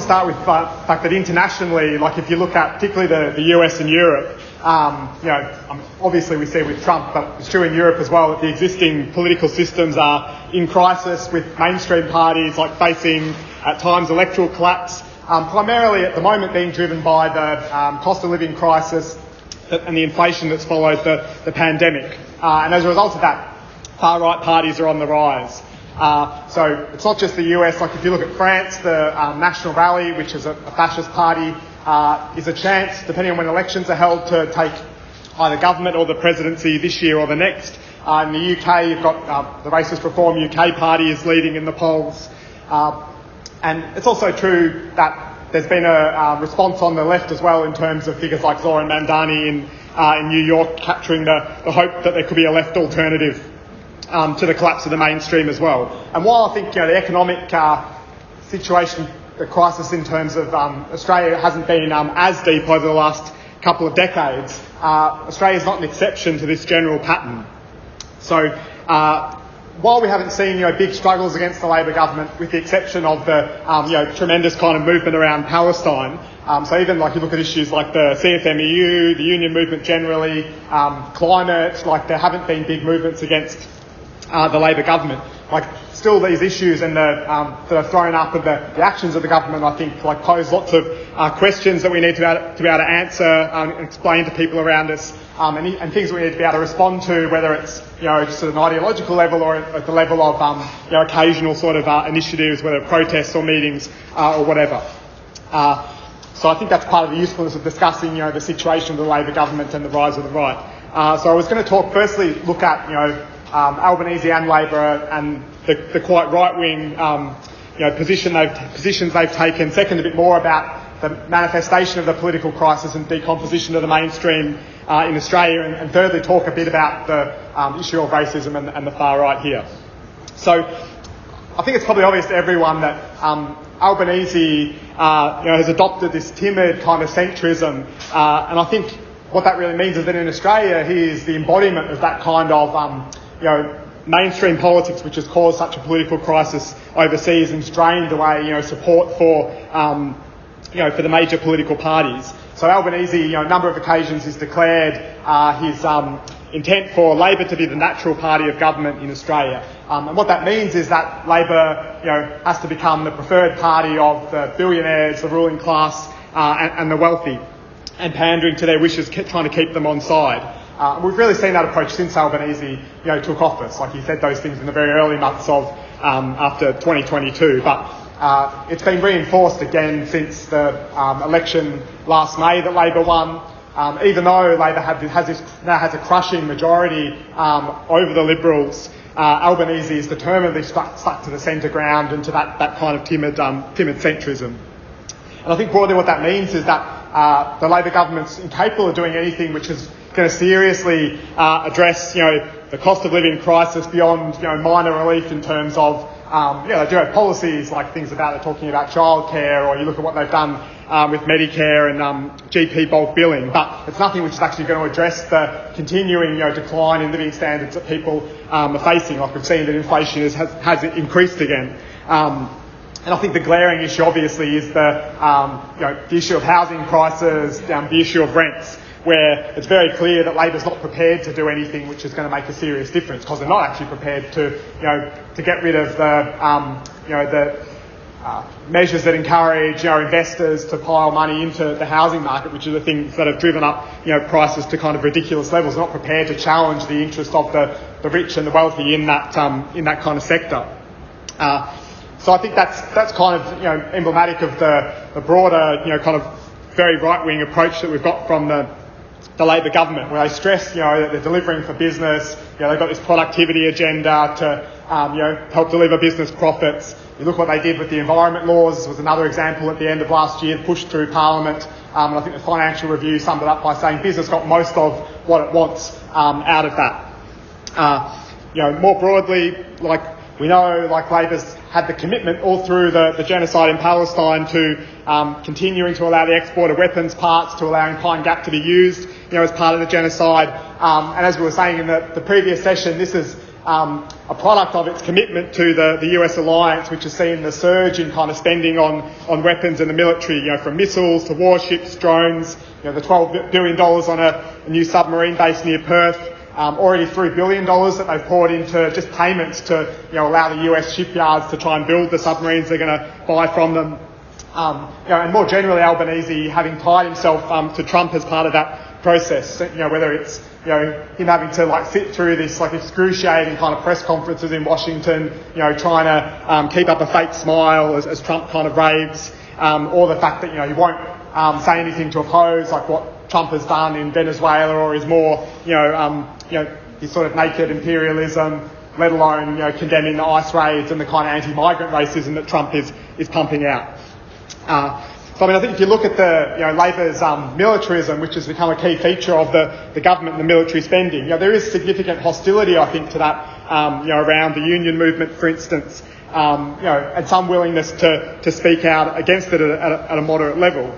start with the fact that internationally, like if you look at particularly the US and Europe, obviously we see with Trump, but it's true in Europe as well, that the existing political systems are in crisis, with mainstream parties like facing at times electoral collapse, primarily at the moment being driven by the cost of living crisis and the inflation that's followed the pandemic. And as a result of that, far-right parties are on the rise. So it's not just the US. Like if you look at France, the National Rally, which is a fascist party, is a chance, depending on when elections are held, to take either government or the presidency this year or the next. In the UK, you've got the Racist Reform UK Party is leading in the polls. And it's also true that there's been a response on the left as well in terms of figures like Zoran Mandani in New York capturing the hope that there could be a left alternative to the collapse of the mainstream as well. And while I think the economic situation, the crisis in terms of Australia hasn't been as deep over the last couple of decades, Australia is not an exception to this general pattern. So while we haven't seen big struggles against the Labor government, with the exception of the tremendous kind of movement around Palestine, so even like you look at issues like the CFMEU, the union movement generally, climate, like there haven't been big movements against the Labor government. Like still these issues and that are thrown up and the actions of the government, I think, like pose lots of questions that we need to be able to answer and explain to people around us, and things that we need to be able to respond to, whether it's just at an ideological level or at the level of occasional sort of initiatives, whether protests or meetings or whatever. So I think that's part of the usefulness of discussing the situation of the Labor government and the rise of the right. So I was going to look at Albanese and Labor and the quite right-wing positions they've taken. Second, a bit more about the manifestation of the political crisis and decomposition of the mainstream in Australia, and thirdly, talk a bit about the issue of racism and the far right here. So I think it's probably obvious to everyone that Albanese has adopted this timid kind of centrism, and I think what that really means is that in Australia he is the embodiment of that kind of mainstream politics, which has caused such a political crisis overseas and strained away support for for the major political parties. So Albanese, a number of occasions, has declared his intent for Labor to be the natural party of government in Australia. And what that means is that Labor, has to become the preferred party of the billionaires, the ruling class, and the wealthy, and pandering to their wishes, trying to keep them on side. We've really seen that approach since Albanese, took office. Like he said those things in the very early months of after 2022, but it's been reinforced again since the election last May that Labor won. Even though Labor now has a crushing majority over the Liberals, Albanese is determinedly stuck to the centre ground and to that kind of timid centrism. And I think broadly what that means is that the Labor government's incapable of doing anything which is going to seriously address, the cost of living crisis beyond, minor relief in terms of, they do have policies like things about, they're talking about childcare, or you look at what they've done with Medicare and GP bulk billing, but it's nothing which is actually going to address the continuing, decline in living standards that people are facing. Like we've seen that inflation has increased again. And I think the glaring issue, obviously, is the issue of housing prices, the issue of rents, where it's very clear that Labor's not prepared to do anything which is going to make a serious difference, because they're not actually prepared to get rid of the measures that encourage investors to pile money into the housing market, which are the things that have driven up prices to kind of ridiculous levels. They're not prepared to challenge the interest of the rich and the wealthy in that kind of sector. So I think that's kind of emblematic of the broader kind of very right-wing approach that we've got from the Labor government, where they stress that they're delivering for business. They've got this productivity agenda to help deliver business profits. You look what they did with the environment laws was another example at the end of last year, pushed through Parliament. And I think the Financial Review summed it up by saying business got most of what it wants out of that. More broadly, we know, Labor's had the commitment all through the genocide in Palestine to continuing to allow the export of weapons parts, to allowing Pine Gap to be used, as part of the genocide. And as we were saying in the previous session, this is a product of its commitment to the US alliance, which has seen the surge in kind of spending on weapons and the military, from missiles to warships, drones, the $12 billion on a new submarine base near Perth. Already $3 billion that they've poured into just payments to allow the US shipyards to try and build the submarines they're going to buy from them. And more generally, Albanese having tied himself to Trump as part of that process. Whether it's him having to sit through this excruciating kind of press conferences in Washington, trying to keep up a fake smile as Trump kind of raves, or the fact that he won't say anything to oppose what Trump has done in Venezuela, or his more his sort of naked imperialism, let alone condemning the ICE raids and the kind of anti-migrant racism that Trump is pumping out. So I think if you look at the Labor's militarism, which has become a key feature of the government and the military spending, there is significant hostility, I think, to that around the union movement, for instance, and some willingness to speak out against it at a moderate level.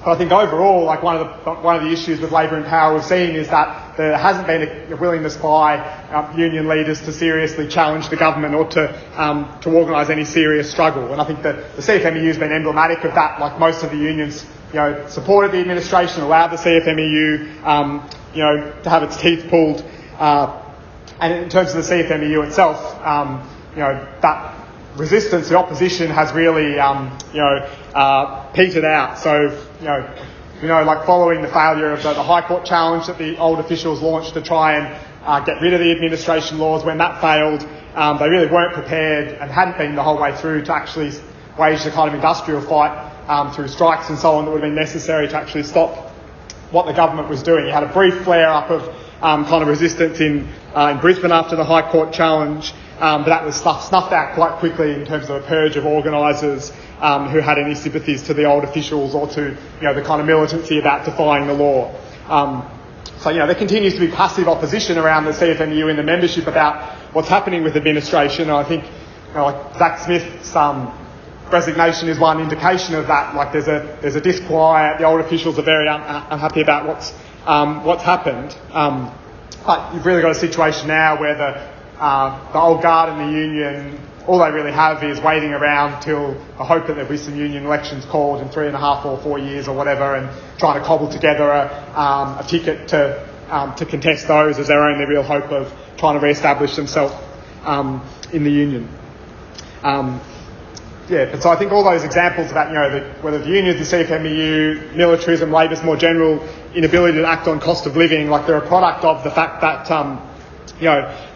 But I think overall, one of the issues with Labor in power we've seen is that there hasn't been a willingness by union leaders to seriously challenge the government or to organise any serious struggle. And I think that the CFMEU has been emblematic of that. Most of the unions, supported the administration, allowed the CFMEU, to have its teeth pulled. And in terms of the CFMEU itself, that resistance, the opposition has really, petered out. So, following the failure of the High Court challenge that the old officials launched to try and get rid of the administration laws, when that failed, they really weren't prepared and hadn't been the whole way through to actually wage the kind of industrial fight through strikes and so on that would have been necessary to actually stop what the government was doing. You had a brief flare-up of kind of resistance in Brisbane after the High Court challenge, but that was snuffed out quite quickly in terms of a purge of organisers who had any sympathies to the old officials or to the kind of militancy about defying the law. So there continues to be passive opposition around the CFMEU in the membership about what's happening with administration. And I think Zack Smith's resignation is one indication of that. There's a disquiet. The old officials are very unhappy about what's happened. But you've really got a situation now where the old guard and the union, all they really have is waiting around till the hope that there'll be some union elections called in 3.5 or 4 years or whatever, and trying to cobble together a ticket to contest those as their only real hope of trying to re-establish themselves in the union. But so I think all those examples about whether the unions, the CFMEU, militarism, Labor's more general inability to act on cost of living, they're a product of the fact that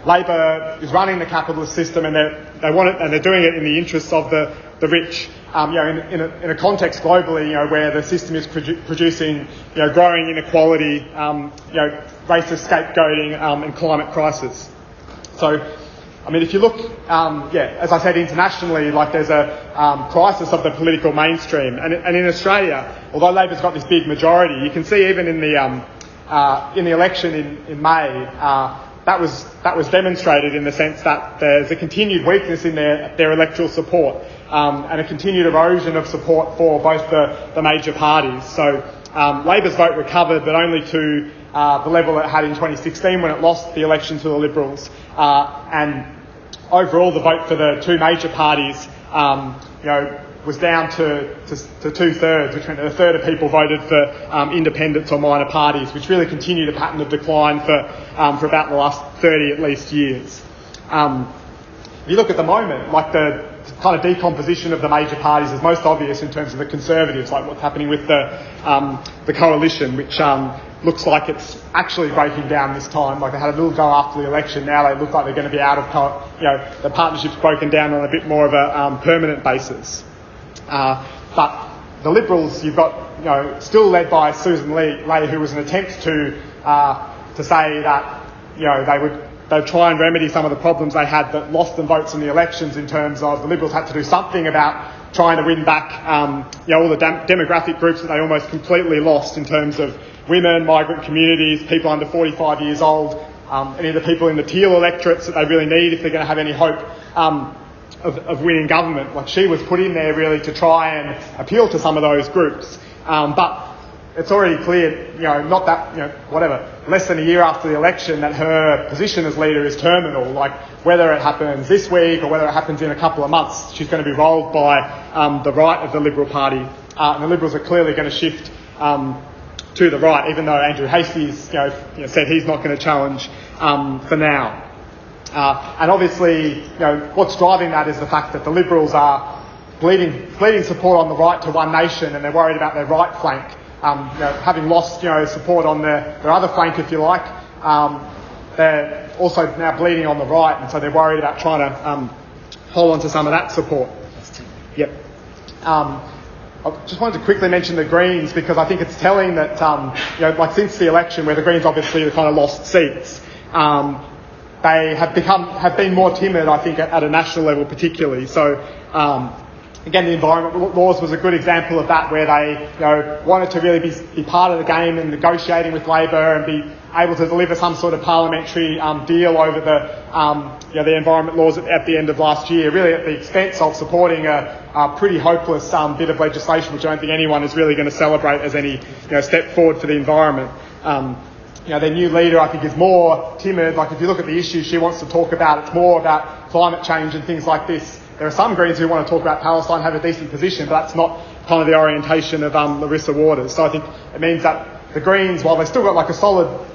Labor is running the capitalist system, and they want it, and they're doing it in the interests of the rich. In a context globally, where the system is producing, growing inequality, racist scapegoating, and climate crisis. So, if you look, as I said, internationally, there's a crisis of the political mainstream, and in Australia, although Labor's got this big majority, you can see even in the election in May. That was demonstrated in the sense that there's a continued weakness in their electoral support, and a continued erosion of support for both the major parties. So Labor's vote recovered, but only to the level it had in 2016 when it lost the election to the Liberals. And overall, the vote for the two major parties, was down to 2/3, which meant that a third of people voted for independents or minor parties, which really continued a pattern of decline for about the last 30 at least years. If you look at the moment, the kind of decomposition of the major parties is most obvious in terms of the Conservatives, what's happening with the coalition, which looks like it's actually breaking down this time. They had a little go after the election. Now they look like they're going to be out of, the partnership's broken down on a bit more of a permanent basis. But the Liberals, you've got, still led by Susan Ley, who was an attempt to say that, they'd try and remedy some of the problems they had that lost them votes in the elections, in terms of the Liberals had to do something about trying to win back, all the demographic groups that they almost completely lost in terms of women, migrant communities, people under 45 years old, any of the people in the teal electorates that they really need if they're going to have any hope of winning government. She was put in there really to try and appeal to some of those groups. But it's already clear, not that, less than a year after the election, that her position as leader is terminal. Like, whether it happens this week or whether it happens in a couple of months, she's going to be rolled by the right of the Liberal Party. And the Liberals are clearly going to shift to the right, even though Andrew Hastie's said he's not going to challenge for now. And obviously, what's driving that is the fact that the Liberals are bleeding support on the right to one nation, and they're worried about their right flank. Having lost, support on their other flank, if you like, they're also now bleeding on the right, and so they're worried about trying to hold on to some of that support. Yep. I just wanted to quickly mention the Greens, because I think it's telling that, since the election, where the Greens obviously have kind of lost seats, they have been more timid, I think, at a national level particularly. So, again, the environment laws was a good example of that, where they, wanted to really be part of the game and negotiating with Labor and be able to deliver some sort of parliamentary deal over the environment laws at the end of last year, really at the expense of supporting a pretty hopeless bit of legislation, which I don't think anyone is really going to celebrate as any step forward for the environment. Their new leader, I think, is more timid. Like, if you look at the issues she wants to talk about, it's more about climate change and things like this. There are some Greens who want to talk about Palestine, have a decent position, but that's not kind of the orientation of Larissa Waters. So I think it means that the Greens, while they've still got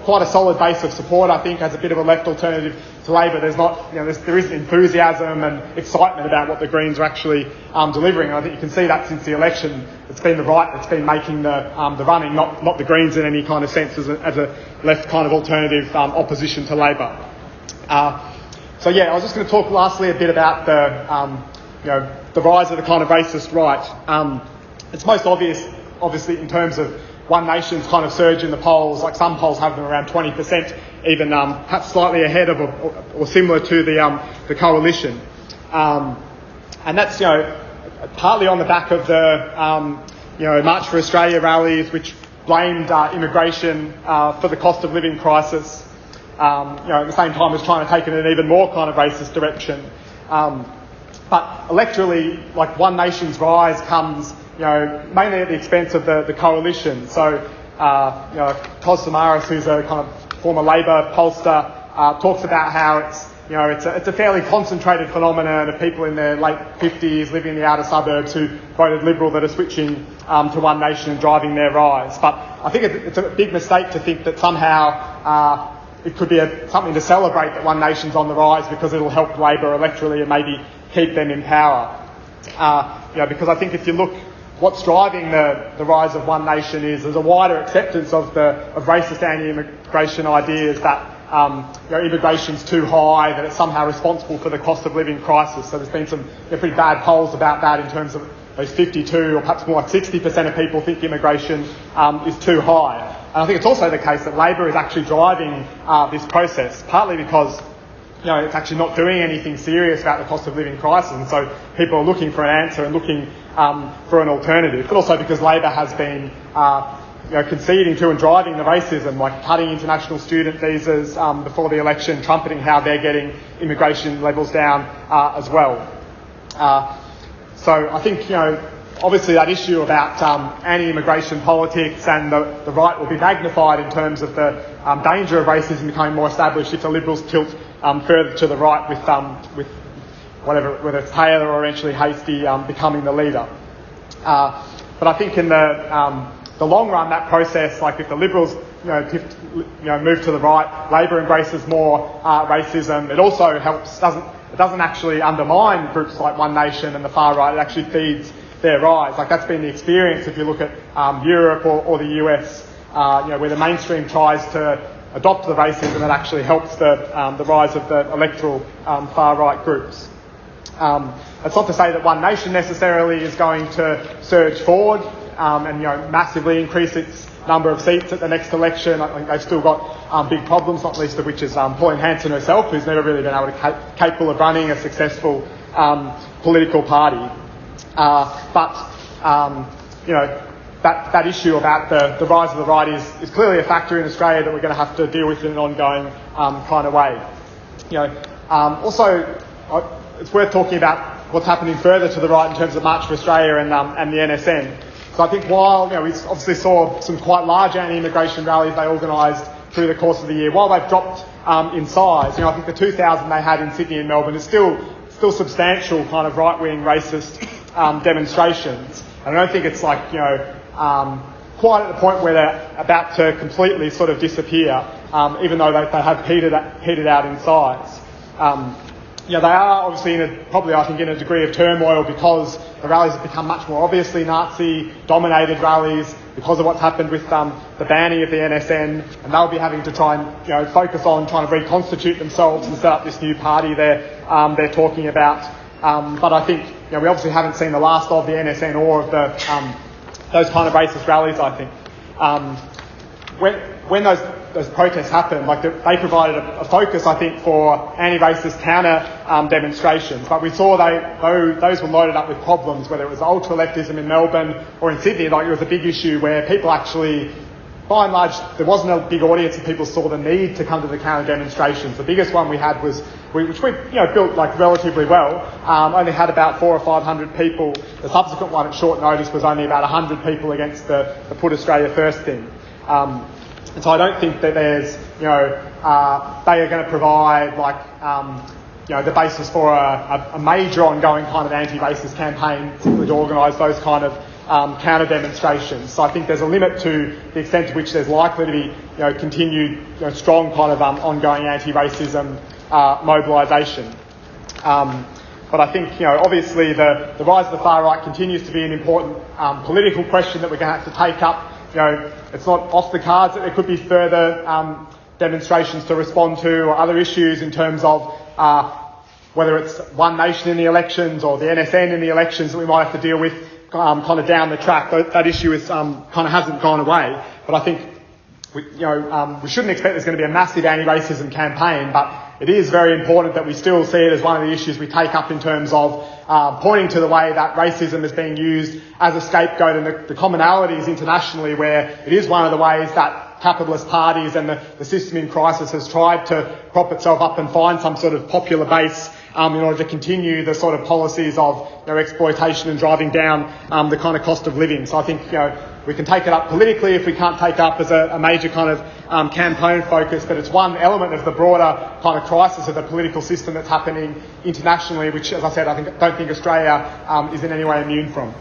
quite a solid base of support, I think, as a bit of a left alternative to Labor, there's not, there isn't enthusiasm and excitement about what the Greens are actually delivering. And I think you can see that since the election. It's been the right that's been making the running, not the Greens in any kind of sense as a left kind of alternative opposition to Labor. So yeah, I was just going to talk lastly a bit about the rise of the kind of racist right. It's most obvious, obviously, in terms of One Nation's kind of surge in the polls. Like, some polls have them around 20%, even perhaps slightly ahead of or similar to the coalition. And that's partly on the back of the March for Australia rallies, which blamed immigration for the cost of living crisis. At the same time as trying to take it in an even more kind of racist direction. But electorally, like, One Nation's rise comes, mainly at the expense of the coalition. So, Cos Samaras, who's a kind of former Labor pollster, talks about how it's a fairly concentrated phenomenon of people in their late 50s living in the outer suburbs who voted Liberal that are switching to One Nation and driving their rise. But I think it's a big mistake to think that somehow it could be something to celebrate that One Nation's on the rise, because it'll help Labor electorally and maybe keep them in power. Because I think if you look, what's driving the rise of One Nation is there's a wider acceptance of racist anti-immigration ideas that immigration's too high, that it's somehow responsible for the cost of living crisis. So there's been some pretty bad polls about that, in terms of those 52 or perhaps more like 60% of people think immigration is too high. And I think it's also the case that Labor is actually driving this process, partly because it's actually not doing anything serious about the cost of living crisis, and so people are looking for an answer and looking for an alternative. But also because Labor has been conceding to and driving the racism, like cutting international student visas before the election, trumpeting how they're getting immigration levels down as well. So I think, obviously that issue about anti-immigration politics and the right will be magnified in terms of the danger of racism becoming more established if the Liberals tilt further to the right with whether it's Taylor or eventually Hastie becoming the leader. But I think in the long run, that process, like if the Liberals move to the right, Labor embraces more racism, it also helps, it doesn't actually undermine groups like One Nation and the far right, it actually feeds their rise. Like, that's been the experience if you look at Europe or the US, where the mainstream tries to adopt the racism, and actually helps the rise of the electoral far right groups. That's not to say that One Nation necessarily is going to surge forward and massively increase its number of seats at the next election. I think they've still got big problems, not least of which is Pauline Hanson herself, who's never really been capable of running a successful political party. That issue about the rise of the right is clearly a factor in Australia that we're going to have to deal with in an ongoing kind of way. Also, it's worth talking about what's happening further to the right in terms of March for Australia and the NSN. So I think while, we obviously saw some quite large anti-immigration rallies they organised through the course of the year, while they've dropped in size, I think the 2,000 they had in Sydney and Melbourne is still substantial kind of right-wing racist demonstrations. And I don't think it's like, quite at the point where they're about to completely sort of disappear, even though they have petered out in size. They are obviously probably in a degree of turmoil because the rallies have become much more obviously Nazi-dominated rallies because of what's happened with the banning of the NSN, and they'll be having to try and focus on trying to reconstitute themselves and set up this new party they're talking about. But I think we obviously haven't seen the last of the NSN or of those kind of racist rallies. I think when those protests happened, they provided a focus, I think, for anti-racist counter demonstrations. But we saw those were loaded up with problems, whether it was ultra-leftism in Melbourne or in Sydney. It was a big issue where people actually, by and large, there wasn't a big audience and people saw the need to come to the counter demonstrations. The biggest one we had was, which we built relatively well, only had about 400 or 500 people. The subsequent one at short notice was only about 100 people against the Put Australia First thing. And so I don't think that there's, they are going to provide the basis for a major ongoing kind of anti-racist campaign to organise those kind of counter demonstrations. So I think there's a limit to the extent to which there's likely to be, continued, strong kind of ongoing anti-racism mobilisation. But I think, obviously the rise of the far right continues to be an important political question that we're going to have to take up. It's not off the cards that there could be further demonstrations to respond to or other issues in terms of whether it's One Nation in the elections or the NSN in the elections that we might have to deal with kind of down the track. That issue is kind of hasn't gone away. But I think we shouldn't expect there's going to be a massive anti-racism campaign, but it is very important that we still see it as one of the issues we take up in terms of pointing to the way that racism is being used as a scapegoat and the commonalities internationally where it is one of the ways that capitalist parties and the system in crisis has tried to prop itself up and find some sort of popular base in order to continue the sort of policies of exploitation and driving down the kind of cost of living. So I think we can take it up politically if we can't take up as a major kind of campaign focus, but it's one element of the broader kind of crisis of the political system that's happening internationally, which, as I said, don't think Australia is in any way immune from.